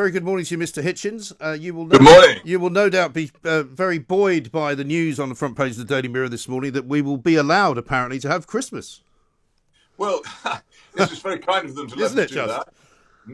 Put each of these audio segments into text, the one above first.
Very good morning to you, Mr. Hitchens. Good morning. You will no doubt be very buoyed by the news on the front page of the Daily Mirror this morning that we will be allowed, apparently, to have Christmas. Well, this is very kind of them to let us do that.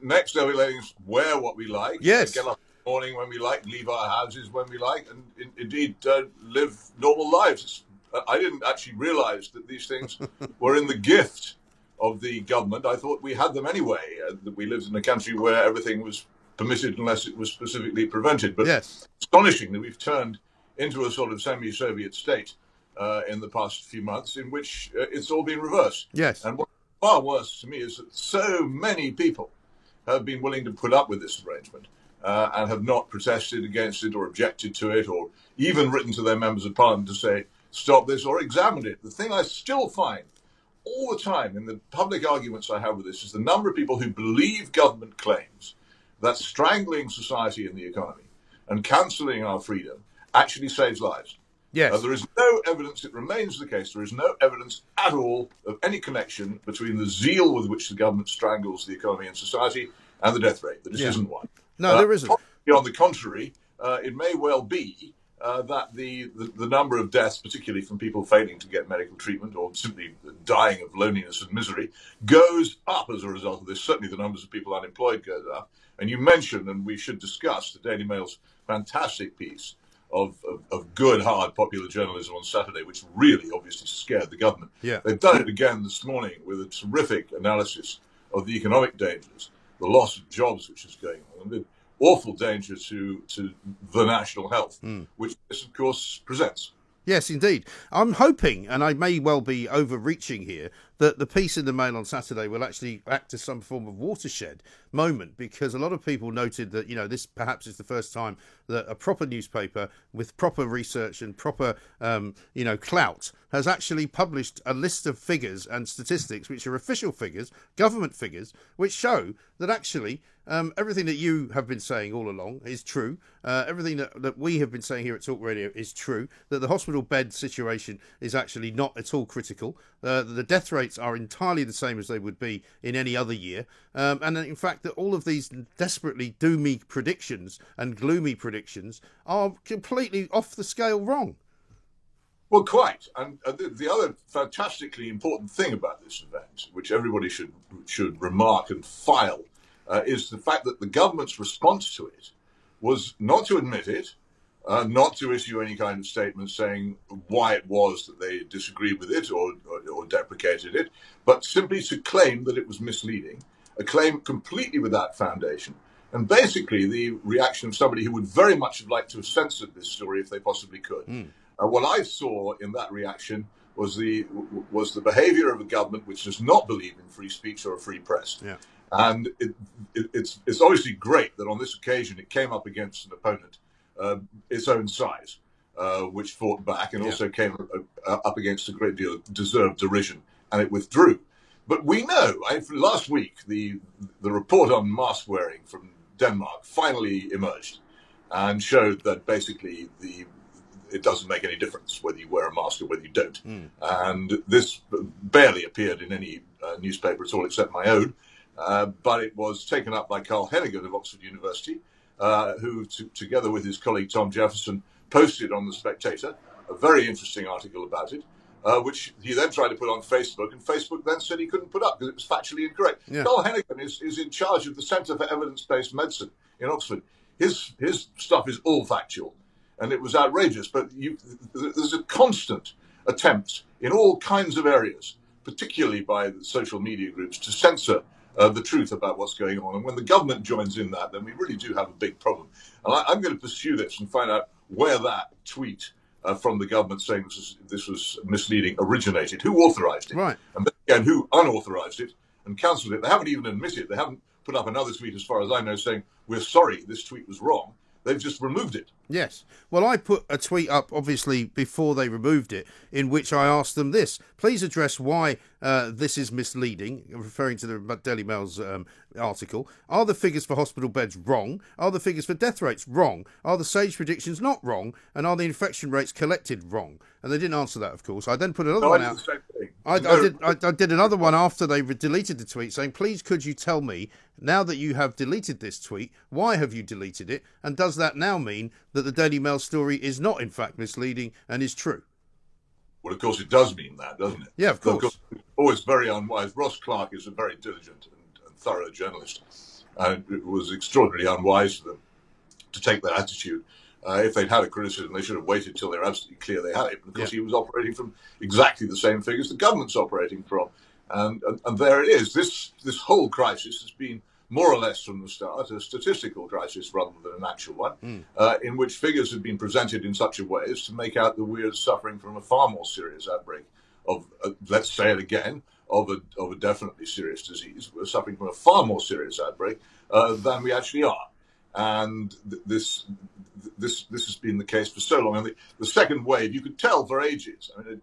Next, they'll be letting us wear what we like. Yes. Get up in the morning when we like, leave our houses when we like, and indeed live normal lives. I didn't actually realise that these things were in the gift of the government. I thought we had them anyway, that we lived in a country where everything was permitted unless it was specifically prevented. But yes, astonishing that we've turned into a sort of semi-Soviet state in the past few months in which it's all been reversed. Yes. And what's far worse to me is that so many people have been willing to put up with this arrangement and have not protested against it or objected to it or even written to their members of parliament to say, stop this or examine it. The thing I still find all the time in the public arguments I have with this is the number of people who believe government claims that strangling society and the economy and cancelling our freedom actually saves lives. Yes. There is no evidence, it remains the case, there is no evidence at all of any connection between the zeal with which the government strangles the economy and society and the death rate. There just isn't one. No, there isn't. On the contrary, it may well be that the number of deaths, particularly from people failing to get medical treatment or simply dying of loneliness and misery, goes up as a result of this. Certainly the numbers of people unemployed goes up. And you mentioned, and we should discuss, the Daily Mail's fantastic piece of good, hard, popular journalism on Saturday, which really obviously scared the government. Yeah. They've done it again this morning with a terrific analysis of the economic dangers, the loss of jobs which is going on, and the awful danger to the national health, which this, of course, presents. Yes, indeed. I'm hoping, and I may well be overreaching here, that the piece in the Mail on Saturday will actually act as some form of watershed moment, because a lot of people noted that, this perhaps is the first time that a proper newspaper with proper research and proper, clout has actually published a list of figures and statistics, which are official figures, government figures, which show that actually everything that you have been saying all along is true. Everything that we have been saying here at Talk Radio is true, that the hospital bed situation is actually not at all critical. The death rates are entirely the same as they would be in any other year. And in fact, that all of these desperately doomy predictions and gloomy predictions are completely off the scale wrong. Well, quite. And the other fantastically important thing about this event, which everybody should remark and file, is the fact that the government's response to it was not to admit it, not to issue any kind of statement saying why it was that they disagreed with it or deprecated it, but simply to claim that it was misleading, a claim completely without foundation, and basically the reaction of somebody who would very much have liked to have censored this story if they possibly could. What I saw in that reaction was the behaviour of a government which does not believe in free speech or a free press. Yeah. And it's obviously great that on this occasion it came up against an opponent its own size, which fought back and also came up against a great deal of deserved derision, and it withdrew. But we know, last week, the report on mask wearing from Denmark finally emerged and showed that basically it doesn't make any difference whether you wear a mask or whether you don't. And this barely appeared in any newspaper at all except my own. But it was taken up by Carl Hennigan of Oxford University, who, together with his colleague Tom Jefferson, posted on The Spectator a very interesting article about it, which he then tried to put on Facebook, and Facebook then said he couldn't put up because it was factually incorrect. Yeah. Carl Hennigan is in charge of the Centre for Evidence-Based Medicine in Oxford. His stuff is all factual, and it was outrageous. But there's a constant attempt in all kinds of areas, particularly by the social media groups, to censor the truth about what's going on. And when the government joins in that, then we really do have a big problem. And I'm going to pursue this and find out where that tweet from the government saying this was misleading originated, who authorised it, Right. and then again, who unauthorised it and cancelled it. They haven't even admitted. They haven't put up another tweet, as far as I know, saying, we're sorry, this tweet was wrong. They've just removed it. Yes. Well, I put a tweet up, obviously, before they removed it, in which I asked them this. Please address why this is misleading, referring to the Daily Mail's article. Are the figures for hospital beds wrong? Are the figures for death rates wrong? Are the SAGE predictions not wrong? And are the infection rates collected wrong? And they didn't answer that, of course. I then put another one out. I did another one after they deleted the tweet saying, please could you tell me, now that you have deleted this tweet, why have you deleted it? And does that now mean that the Daily Mail story is not in fact misleading and is true? Well, of course, it does mean that, doesn't it? Yeah, of course. It's always very unwise. Ross Clark is a very diligent and thorough journalist. And it was extraordinarily unwise of them to take that attitude. If they'd had a criticism, they should have waited till they're absolutely clear they had it. Because he was operating from exactly the same figures the government's operating from. And there it is. This whole crisis has been more or less from the start a statistical crisis rather than an actual one, in which figures have been presented in such a way as to make out that we're suffering from a far more serious outbreak of, let's say it again, of a definitely serious disease. We're suffering from a far more serious outbreak than we actually are. And this has been the case for so long. And the second wave, you could tell for ages. I mean,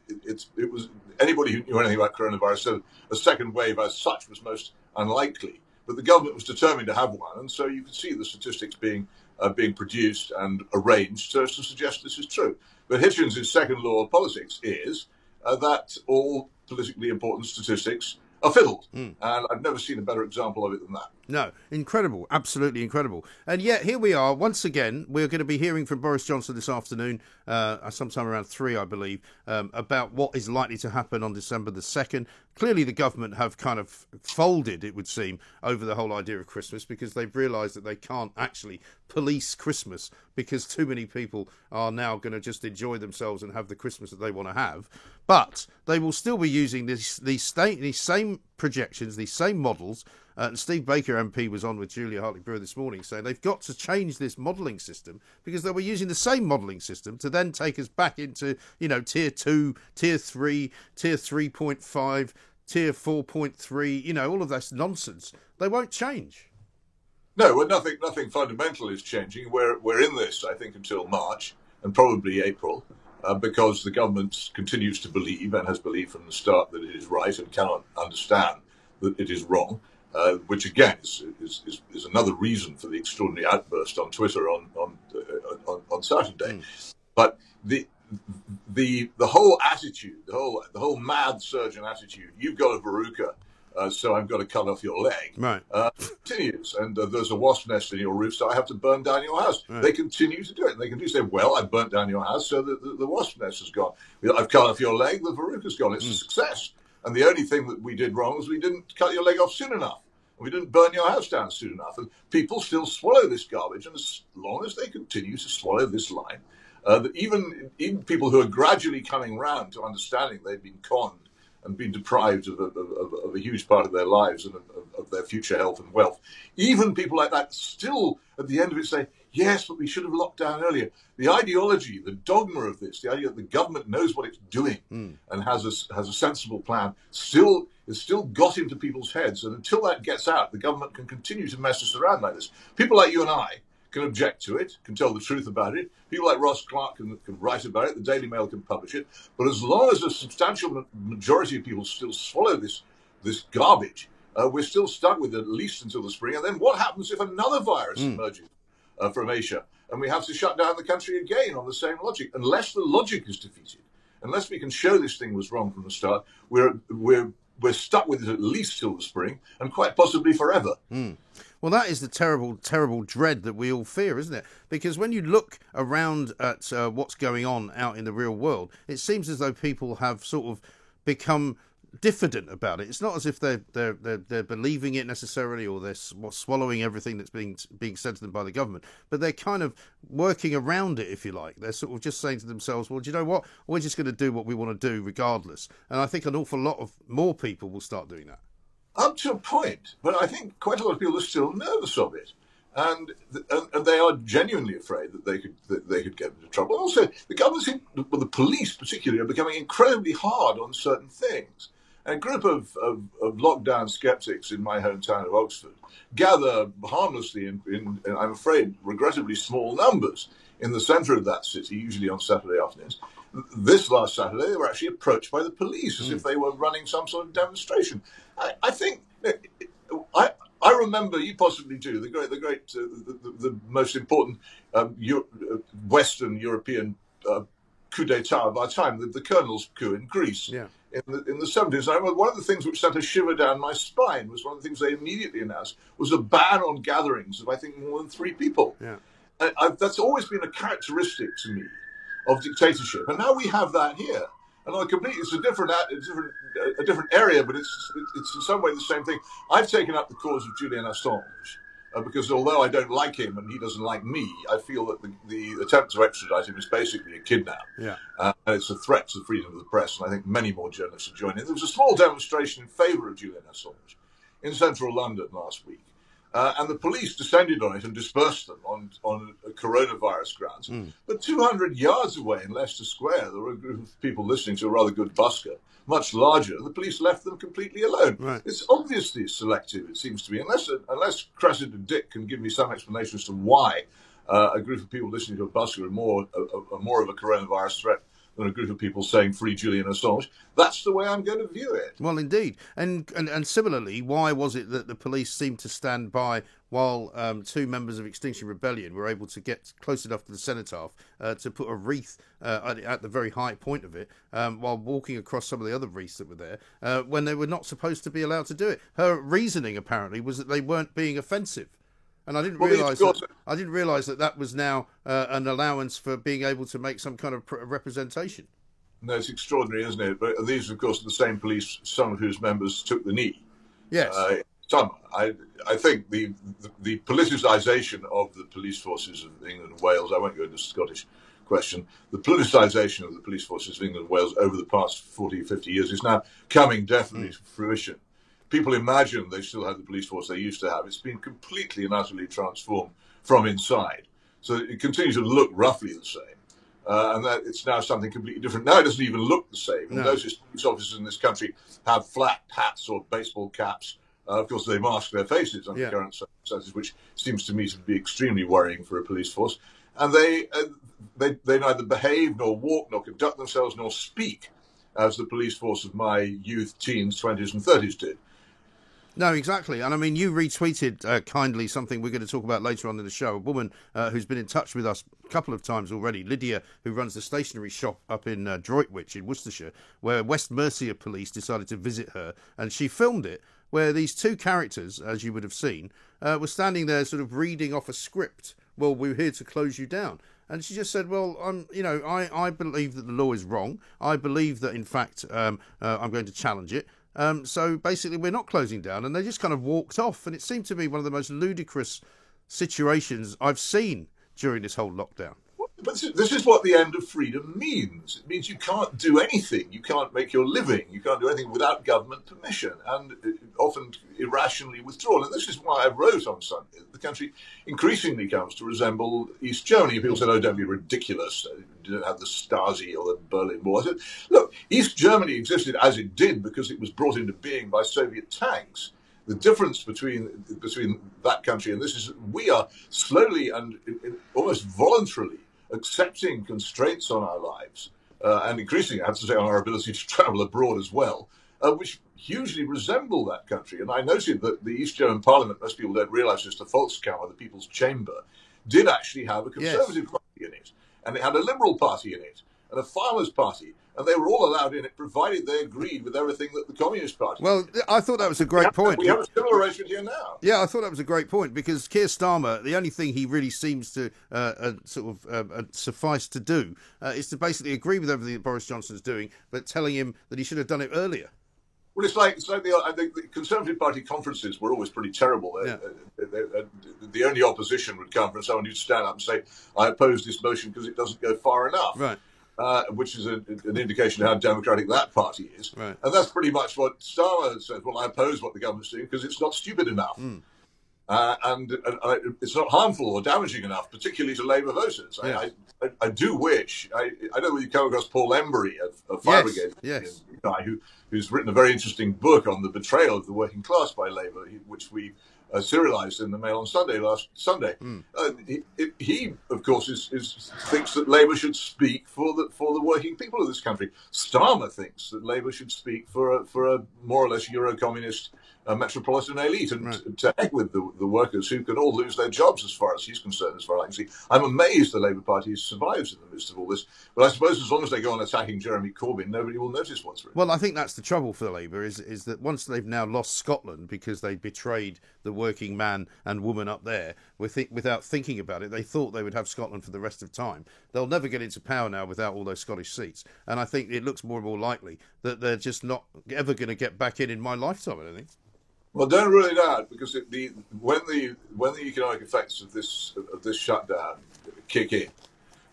it was anybody who knew anything about coronavirus said a second wave as such was most unlikely. But the government was determined to have one, and so you could see the statistics being produced and arranged to suggest this is true. But Hitchens' second law of politics is that all politically important statistics are fiddled. And I've never seen a better example of it than that. No, incredible, absolutely incredible. And yet here we are, once again, we're going to be hearing from Boris Johnson this afternoon, sometime around 3, I believe, about what is likely to happen on December the 2nd. Clearly the government have kind of folded, it would seem, over the whole idea of Christmas because they've realised that they can't actually police Christmas because too many people are now going to just enjoy themselves and have the Christmas that they want to have. But they will still be using these same projections, these same models. And Steve Baker MP was on with Julia Hartley-Brewer this morning saying they've got to change this modelling system because they were using the same modelling system to then take us back into, tier 2, tier 3, tier 3.5, tier 4.3, all of this nonsense. They won't change. No, well, nothing fundamental is changing. We're in this, I think, until March and probably April, because the government continues to believe and has believed from the start that it is right and cannot understand that it is wrong. Which again is another reason for the extraordinary outburst on Twitter on Saturday. But the whole attitude, the whole mad surgeon attitude, you've got a verruca, so I've got to cut off your leg, right? Continues, and there's a wasp nest in your roof, so I have to burn down your house. Right. They continue to do it. And they continue to say, well, I've burnt down your house, so the wasp nest is gone. I've cut off your leg, the verruca's gone. It's a success. And the only thing that we did wrong was we didn't cut your leg off soon enough. We didn't burn your house down soon enough. And people still swallow this garbage. And as long as they continue to swallow this line, that even people who are gradually coming round to understanding they've been conned and been deprived of a huge part of their lives and of their future health and wealth, even people like that still at the end of it say, yes, but we should have locked down earlier. The ideology, the dogma of this, the idea that the government knows what it's doing and has a sensible plan, is still got into people's heads. And until that gets out, the government can continue to mess us around like this. People like you and I can object to it, can tell the truth about it. People like Ross Clark can write about it. The Daily Mail can publish it. But as long as a substantial majority of people still swallow this garbage, we're still stuck with it at least until the spring. And then what happens if another virus emerges from Asia? And we have to shut down the country again on the same logic. Unless the logic is defeated, unless we can show this thing was wrong from the start, we're stuck with it at least till the spring and quite possibly forever. Well, that is the terrible, terrible dread that we all fear, isn't it? Because when you look around at what's going on out in the real world, it seems as though people have sort of become diffident about it. It's not as if they're believing it necessarily, or they're swallowing everything that's being said to them by the government, but they're kind of working around it, if you like. They're sort of just saying to themselves, well, do you know what? We're just going to do what we want to do regardless. And I think an awful lot of more people will start doing that. Up to a point, but I think quite a lot of people are still nervous of it, and they are genuinely afraid that they could get into trouble. Also, the government, the police particularly, are becoming incredibly hard on certain things. A group of lockdown skeptics in my hometown of Oxford gather harmlessly in I'm afraid, regrettably small numbers in the centre of that city, usually on Saturday afternoons. This last Saturday, they were actually approached by the police as if they were running some sort of demonstration. I think I remember, you possibly do, the most important Western European coup d'etat of our time, the colonel's coup in Greece in the 70s. And I remember one of the things which sent a shiver down my spine was one of the things they immediately announced was a ban on gatherings of, I think, more than 3 people. Yeah. That's always been a characteristic to me of dictatorship, and now we have that here. And it's a different area, but it's in some way the same thing. I've taken up the cause of Julian Assange because although I don't like him and he doesn't like me, I feel that the attempt to extradite him is basically a kidnap. Yeah. And it's a threat to the freedom of the press, and I think many more journalists should join in. There was a small demonstration in favour of Julian Assange in central London last week. And the police descended on it and dispersed them on coronavirus grounds. But 200 yards away in Leicester Square, there were a group of people listening to a rather good busker, much larger, and the police left them completely alone. Right. It's obviously selective, it seems to me, unless Cressida Dick can give me some explanation as to why a group of people listening to a busker are more of a coronavirus threat than a group of people saying free Julian Assange. That's the way I'm going to view it. Well, indeed. And similarly, why was it that the police seemed to stand by while 2 members of Extinction Rebellion were able to get close enough to the cenotaph to put a wreath at the very high point of it while walking across some of the other wreaths that were there when they were not supposed to be allowed to do it? Her reasoning, apparently, was that they weren't being offensive. And I didn't realise that was now an allowance for being able to make some kind of representation. No, it's extraordinary, isn't it? But these, of course, are the same police, some of whose members took the knee. Yes. I think the politicisation of the police forces of England and Wales, I won't go into the Scottish question, the politicisation of the police forces of England and Wales over the past 40, 50 years is now coming definitely to fruition. People imagine they still have the police force they used to have. It's been completely and utterly transformed from inside. So it continues to look roughly the same. And that it's now something completely different. Now it doesn't even look the same. No. Those police officers in this country have flat hats or baseball caps. Of course, they mask their faces under current circumstances, which seems to me to be extremely worrying for a police force. And they neither behave nor walk nor conduct themselves nor speak as the police force of my youth, teens, 20s and 30s did. No, exactly. And I mean, you retweeted kindly something we're going to talk about later on in the show. A woman who's been in touch with us a couple of times already, Lydia, who runs the stationery shop up in Droitwich in Worcestershire, where West Mercia police decided to visit her. And she filmed it where these 2 characters, as you would have seen, were standing there sort of reading off a script. Well, we're here to close you down. And she just said, well, I believe that the law is wrong. I believe that, in fact, I'm going to challenge it. So basically, we're not closing down, and they just kind of walked off. And it seemed to be one of the most ludicrous situations I've seen during this whole lockdown. But this is what the end of freedom means. It means you can't do anything. You can't make your living. You can't do anything without government permission, and often irrationally withdrawn. And this is why I wrote on Sunday that the country increasingly comes to resemble East Germany. People said, oh, don't be ridiculous. You don't have the Stasi or the Berlin Wall. I said, look, East Germany existed as it did because it was brought into being by Soviet tanks. The difference between that country and this is we are slowly and almost voluntarily accepting constraints on our lives, and increasingly, I have to say, on our ability to travel abroad as well, which hugely resemble that country. And I noted that the East German Parliament, most people don't realise this, the Volkskammer, the People's Chamber, did actually have a Conservative party in it, and it had a Liberal party in it, and a Farmers' Party, and they were all allowed in it, provided they agreed with everything that the Communist Party. Well, I thought that was a great point. We have a similar arrangement here now. Yeah, I thought that was a great point, because Keir Starmer, the only thing he really seems to suffice to do is to basically agree with everything that Boris Johnson's doing, but telling him that he should have done it earlier. Well, it's like the Conservative Party conferences were always pretty terrible. The only opposition would come from someone who'd stand up and say, I oppose this motion because it doesn't go far enough. Right. Which is an indication of how democratic that party is. Right. And that's pretty much what Starmer said. Well, I oppose what the government's doing because it's not stupid enough. And it's not harmful or damaging enough, particularly to Labour voters. Yes. I do wish, I don't know if you come across Paul Embry, a Fire Brigade guy who's written a very interesting book on the betrayal of the working class by Labour, which we serialised in the Mail on Sunday last Sunday. He of course, thinks that Labour should speak for the working people of this country. Starmer thinks that Labour should speak for a more or less Euro-communist metropolitan elite, and Right. to heck with the workers who can all lose their jobs as far as he's concerned, as far as I can see. I'm amazed the Labour Party survives in the midst of all this, but I suppose as long as they go on attacking Jeremy Corbyn, nobody will notice what's written. Well, I think that's the trouble for Labour is that once they've now lost Scotland because they betrayed the working man and woman up there without thinking about it, they thought they would have Scotland for the rest of time. They'll never get into power now without all those Scottish seats, and I think it looks more and more likely that they're just not ever going to get back in my lifetime, I don't think. Well, don't rule it out, because when the economic effects of this shutdown kick in,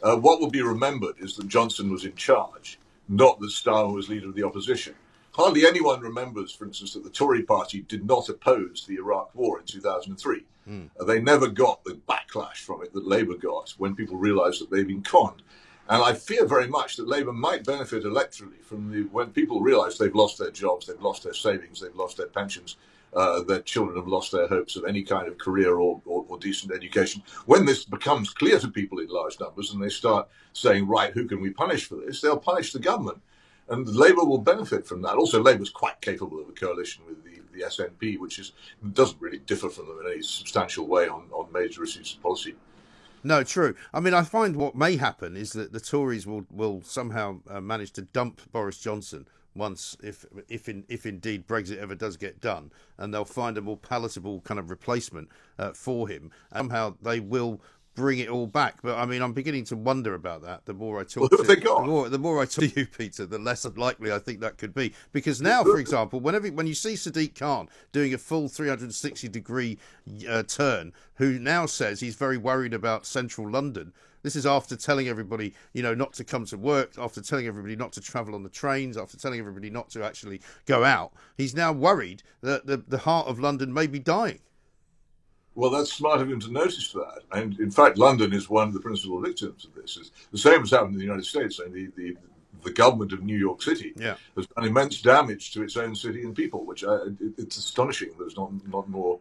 what will be remembered is that Johnson was in charge, not that Starmer was leader of the opposition. Hardly anyone remembers, for instance, that the Tory party did not oppose the Iraq War in 2003. They never got the backlash from it that Labour got when people realised that they'd been conned. And I fear very much that Labour might benefit electorally from when people realise they've lost their jobs, they've lost their savings, they've lost their pensions, their children have lost their hopes of any kind of career or decent education. When this becomes clear to people in large numbers and they start saying, right, who can we punish for this? They'll punish the government. And Labour will benefit from that. Also, Labour's quite capable of a coalition with the SNP, which doesn't really differ from them in any substantial way on major issues of policy. No, true. I mean, I find what may happen is that the Tories will somehow manage to dump Boris Johnson once, if indeed Brexit ever does get done, and they'll find a more palatable kind of replacement for him. And somehow they will bring it all back. But I mean, I'm beginning to wonder about that. The more I talk, the more I talk to you, Peter, the less likely I think that could be. Because now, for example, when you see Sadiq Khan doing a full 360-degree turn, who now says he's very worried about central London. This is after telling everybody, not to come to work, after telling everybody not to travel on the trains, after telling everybody not to actually go out. He's now worried that the heart of London may be dying. Well, that's smart of him to notice that. And in fact, London is one of the principal victims of this. The same has happened in the United States. I mean, the government of New York City has done immense damage to its own city and people, which it's astonishing there's not more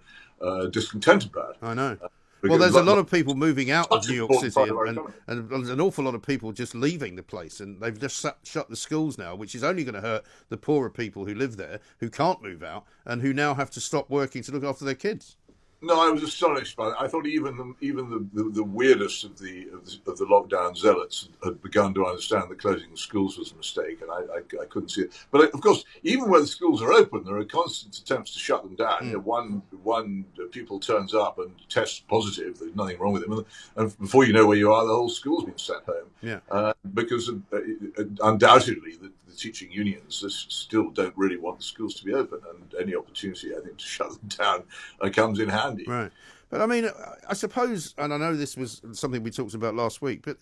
discontent about. I know. Well, there's a lot of people moving out of New York City and an awful lot of people just leaving the place. And they've just shut the schools now, which is only going to hurt the poorer people who live there, who can't move out and who now have to stop working to look after their kids. No, I was astonished by it. I thought even the weirdest of the lockdown zealots had begun to understand that closing the schools was a mistake, and I couldn't see it. But of course, even where the schools are open, there are constant attempts to shut them down. One pupil turns up and tests positive; there's nothing wrong with him, and before you know where you are, the whole school's been sent home. Yeah. Because undoubtedly the teaching unions still don't really want the schools to be open, and any opportunity, I think, to shut them down comes in handy. Right. But I mean, I suppose, and I know this was something we talked about last week, but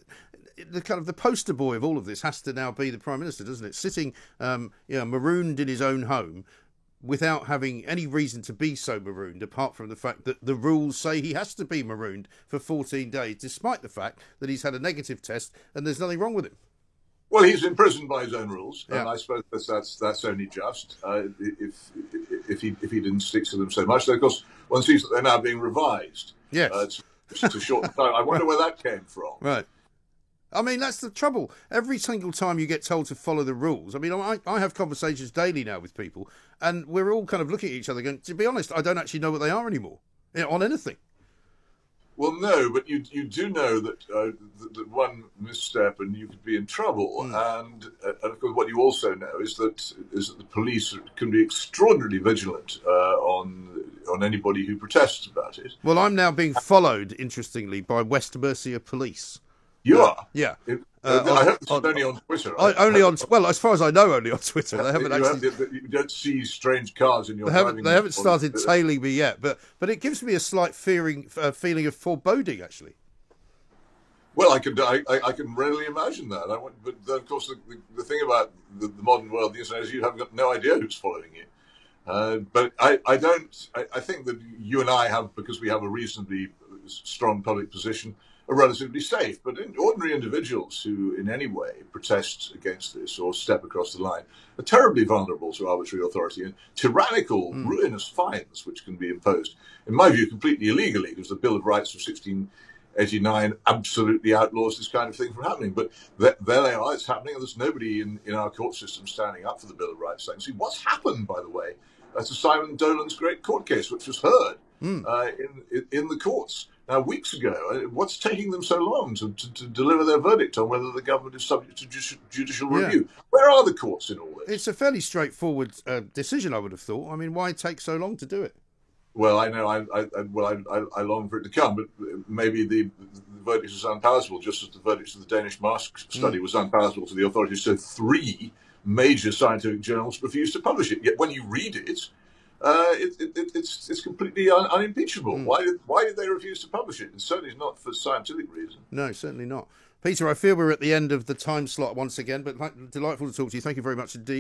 the poster boy of all of this has to now be the Prime Minister, doesn't it? Sitting, marooned in his own home without having any reason to be so marooned, apart from the fact that the rules say he has to be marooned for 14 days, despite the fact that he's had a negative test and there's nothing wrong with him. Well, he's imprisoned by his own rules, and I suppose that's only just if he didn't stick to them so much. Though, of course, one sees that they're now being revised. Yes, to shorten time. I wonder where that came from. Right. I mean, that's the trouble. Every single time you get told to follow the rules, I mean, I have conversations daily now with people, and we're all kind of looking at each other going, to be honest, I don't actually know what they are anymore, on anything. Well, no, but you do know that that one misstep and you could be in trouble. And of course, what you also know is that the police can be extraordinarily vigilant on anybody who protests about it. Well, I'm now being followed, interestingly, by West Mercia Police. You are? Yeah. I hope it's only on Twitter. Well, as far as I know, only on Twitter. They haven't you don't see strange cars in your driving. They haven't started tailing me yet, but it gives me a slight feeling of foreboding, actually. Well, I can readily imagine that. But of course, the thing about the modern world, the internet, is you have got no idea who's following you. But I think that you and I have, because we have a reasonably strong public position, are relatively safe. But ordinary individuals who in any way protest against this or step across the line are terribly vulnerable to arbitrary authority and tyrannical, ruinous fines which can be imposed, in my view, completely illegally, because the Bill of Rights of 1689 absolutely outlaws this kind of thing from happening. But there they are, it's happening, and there's nobody in our court system standing up for the Bill of Rights. See, what's happened, by the way, to Simon Dolan's great court case, which was heard in the courts. Now, weeks ago, what's taking them so long to deliver their verdict on whether the government is subject to judicial review? Where are the courts in all this? It's a fairly straightforward decision, I would have thought. I mean, why take so long to do it? Well, I know I long for it to come, but maybe the verdict is unpalatable, just as the verdict of the Danish mask study was unpalatable to the authorities. So 3 major scientific journals refused to publish it. Yet when you read it, it's completely unimpeachable. Why did they refuse to publish it? And certainly not for scientific reasons. No, certainly not. Peter, I feel we're at the end of the time slot once again, but delightful to talk to you. Thank you very much indeed.